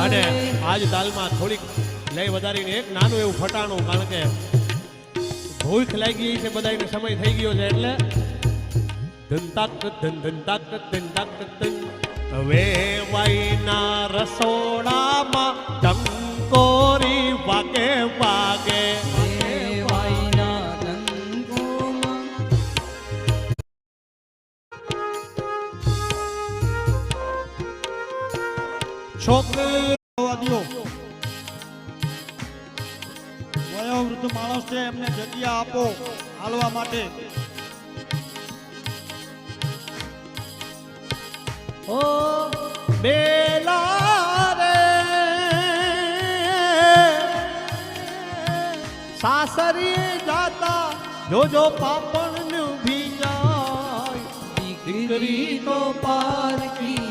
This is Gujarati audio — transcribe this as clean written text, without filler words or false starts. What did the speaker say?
અને આજ તાલમાં થોડીક લઈ વધારીને એક નાનું એવું ફટાણું, કારણ કે ભૂખ લાગી છે, બધાને સમય થઈ ગયો છે, એટલે ધન તાક ધન ધન તાક ધન તાક ધન. હવે વાઈના રસોડામાં ટંકોરી વાગે વાગે, છોકરી વયોવૃદ્ધ માણસ છે, એમને જગ્યા આપો હાલવા માટે. ઓ બેલા રે સાસરી જાતા જોજો પાપણ નું ભી જાય, દીકરી તો પારકી